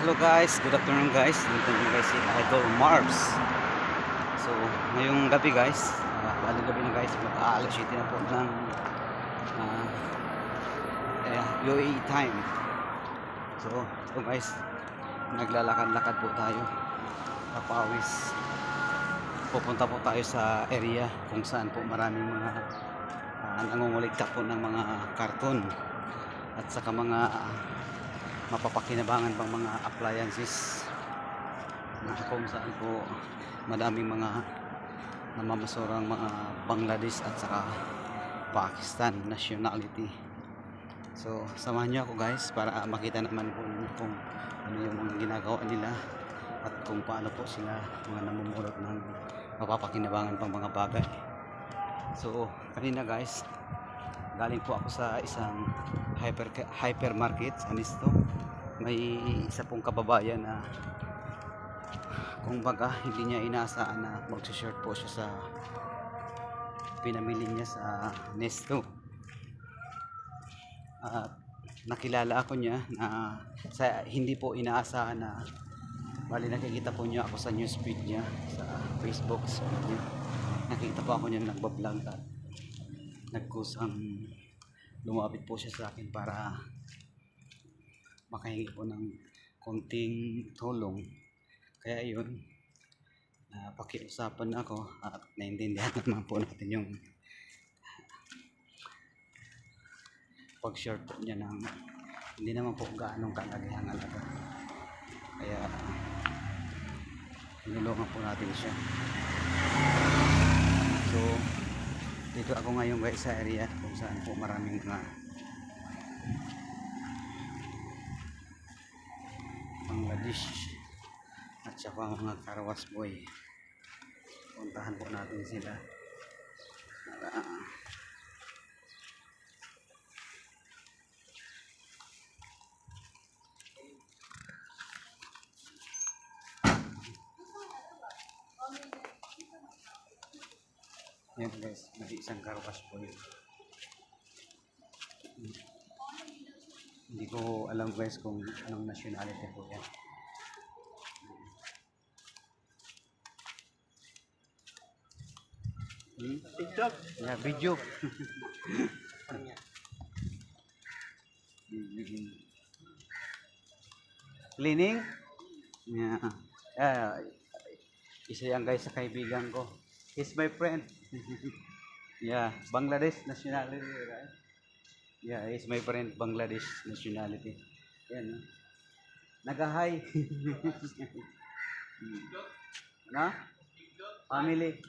Hello guys, good afternoon guys. Dito na guys si Idol Marbs. So, ngayong gabi guys, baling gabi na guys, mag-aalas 7 na po ng uh, UAE time. So, guys, naglalakad-lakad po tayo. Papawis. Pupunta po tayo sa area kung saan po maraming mga nangunguligta po ng mga karton at saka mga mapapakinabangan pang mga appliances na kung saan po madaming mga namamasurang mga Bangladesh at saka Pakistan nationality. So samahan nyo ako guys para makita naman po kung ano yung mga ginagawa nila at kung paano po sila mga namumulot ng mapapakinabangan pang mga bagay. So kanina guys, galing po ako sa isang hypermarket sa Nisto. May isa pong kababayan na kung baga hindi niya inaasahan na mag-short po siya sa pinamili niya sa Nesto. At nakilala ako niya na hindi po inaasahan na bali nakikita po niya ako sa newsfeed niya sa Facebook. So, nakikita po ako niya nagbablog at nagkusang lumapit po siya sa akin para makahingi po ng konting tulong. Kaya yun, pakiusapan ako at naintindihan naman po natin yung pag-short po niya ng hindi naman po gaanong kalagayan talaga. Kaya tinulungan po natin siya. So dito ako ngayon guys sa area kung saan po maraming mga Bangladesh at saka mga Karawas boy. Puntahan po natin sila para yan guys, may isang Karawas boy. Hindi ko alam guys kung anong nationality po yan. TikTok? Yeah, video. Cleaning? Yeah. Isa yan guys sa kaibigan ko. He's my friend. Yeah, Bangladesh nationality, right? Yeah, he's my friend, Bangladesh nationality. Yan, no? Nag-hi. Na? Family.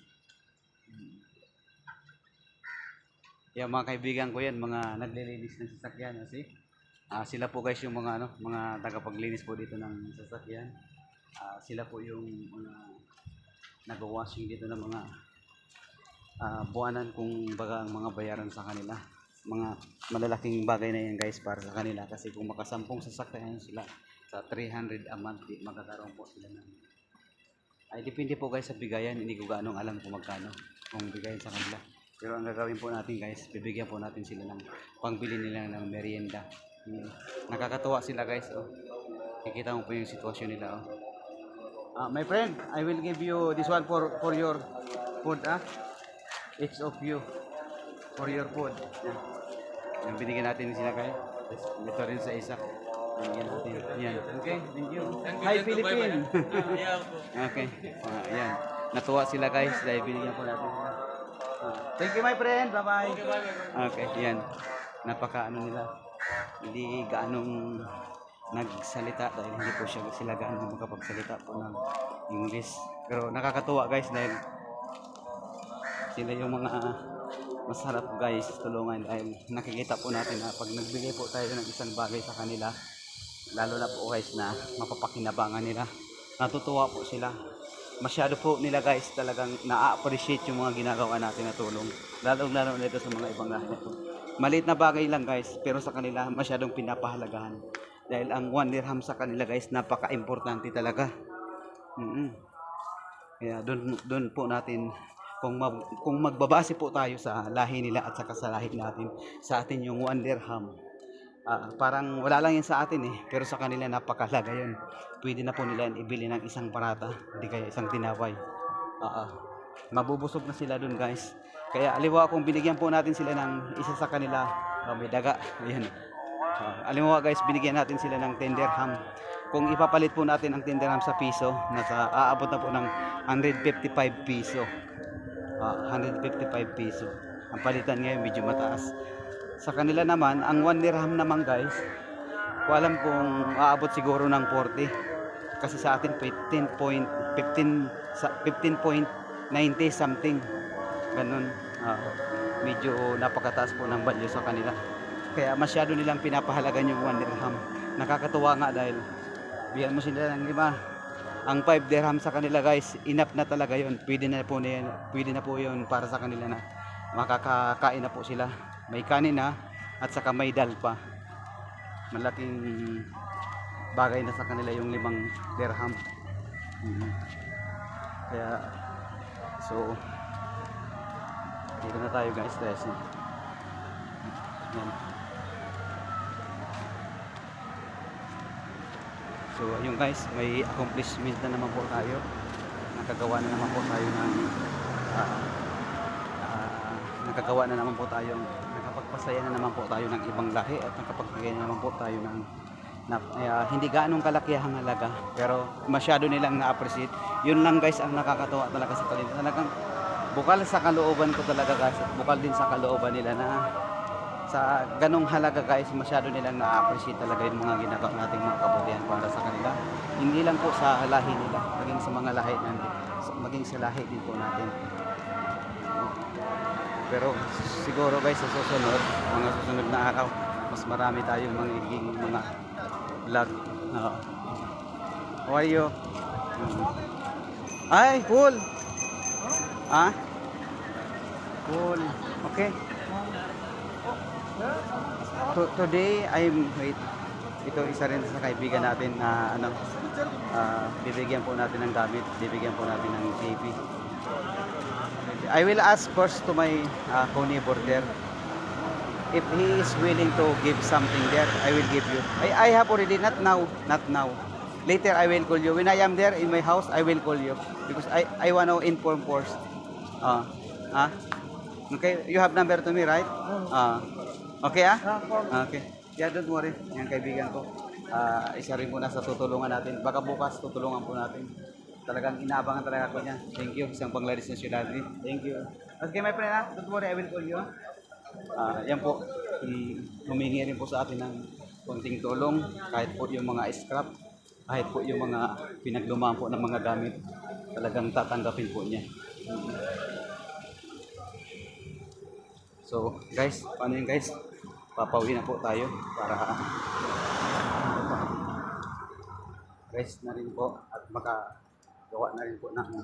Yeah, mga kaibigan ko yan, mga naglilinis ng sasakyan. See? Sila po guys yung mga mga tagapaglinis po dito ng sasakyan. Sila po yung mga nag-washing dito ng mga buwanan kung baga ang mga bayaran sa kanila. Mga malalaking bagay na yan guys para sa kanila kasi kung makasampung sasakyan sila sa 300 a month, magkakaroon po sila ng ay depende po guys sa bigayan. Hindi ko gaano alam kung magkano kung bigayan sa kanila, pero ang gagawin po natin guys, bibigyan po natin sila ng pangbili nila ng merienda. Nakakatuwa sila guys, oh. Kikita mo po yung sitwasyon nila, oh. My friend, I will give you this one for your food, each of you for your food. Yung binigyan natin sila kayo. Ito rin sa isa. Binigyan natin. Yan. Okay, thank you. Hi Philippine. Okay. Yan. Natuwa sila guys dahil binigyan po natin sila. Thank you my friend. Bye-bye. Okay, yan. Napaka nila. Hindi gaanong nagsalita dahil hindi po sila gaanong makapagsalita po ng English. Pero nakakatuwa guys dahil sila yung mga masarap guys tulungan dahil nakikita po natin na pag nagbigay po tayo ng isang bagay sa kanila, lalo na po guys na mapapakinabangan nila, natutuwa po sila. Masyado po nila guys talagang na-appreciate yung mga ginagawa natin na tulong, lalo nito sa mga ibang lahat. Maliit na bagay lang guys, pero sa kanila masyadong pinapahalagahan dahil ang 1 dirham sa kanila guys napaka-importante talaga. Kaya doon po natin kung magbabase po tayo sa lahi nila at saka sa lahi natin, sa atin yung 1 dirham Parang wala lang yan sa atin eh, pero sa kanila napakalaga yun. Pwede na po nila yan ibili ng isang parata, hindi kaya isang tinapay. Ah, ah. Mabubusog na sila dun guys. Kaya aliwa kung binigyan po natin sila ng isa sa kanila, may daga. Ayan. Aliwa guys, binigyan natin sila ng tender ham. Kung ipapalit po natin ang tender ham sa piso, aabot na po ng 155 piso. 155 piso. Ang palitan ngayon medyo mataas. Sa kanila naman, ang 1 dirham naman guys, ko alam kung aabot siguro ng 40. Kasi sa atin 15.90 something. Ganun. Medyo napakataas po ng value sa kanila. Kaya masyado nilang pinapahalagan yung 1 dirham. Nakakatuwa nga dahil bigyan mo sila ng 5. Ang 5 dirham sa kanila guys, enough na talaga yon. Pwede na po yun para sa kanila na makakakain na po sila. May kanin na at saka may dal pa. Malaking bagay na sa kanila yung 5 dirham. Kaya so dito na tayo guys, guys. Yan. So ayun guys, may accomplishment na naman po tayo. Nakagawa na naman po tayo ng nakagawa na naman po tayo, nakapagpasaya na naman po tayo ng ibang lahi at nakapagbigay na naman po tayo ng hindi gaanong kalakihang halaga pero masyado nilang na-appreciate. Yun lang guys ang nakakatuwa talaga sa kanila. Talagang bukal sa kalooban ko talaga guys at bukal din sa kalooban nila na sa ganong halaga guys, masyado nilang na-appreciate talaga yung mga ginagawa nating mga kabutihan para sa kanila. Hindi lang po sa lahi nila, maging sa mga lahi maging sa lahi din po natin. Pero siguro guys sa susunod, mga susunod na araw, mas marami tayong magiging mga vlog. How are you? Ay, cool. Cool. Okay. Today wait. Ito isa rin sa kaibigan natin na bibigyan po natin ng gamit, bibigyan po natin ng TV. I will ask first to my co-neighbor there. If he is willing to give something there, I will give you. I have already, not now. Later I will call you. When I am there in my house, I will call you because I want to inform first. Okay, you have number to me, right? Okay Okay. Yeah, don't worry. Yung kaibigan ko. Isa rin muna sa tutulungan natin. Baka bukas tutulungan po natin. Talagang inaabangan talaga ako niya. Thank you. Isang Bangladesh nationality. Thank you. Okay, my friend, don't worry. I will call you. Yan po. Humingi rin po sa atin ng konting tulong. Kahit po yung mga scrap. Kahit po yung mga pinaglumaan po ng mga gamit. Talagang tatanggapin po niya. So, guys, paano yun guys? Papauwi na po tayo para rest na rin po at makagawa na rin po ng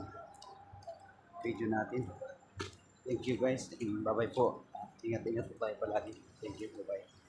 video natin. Thank you guys. Bye bye po. Ingat-ingat po tayo palagi. Thank you. Bye bye.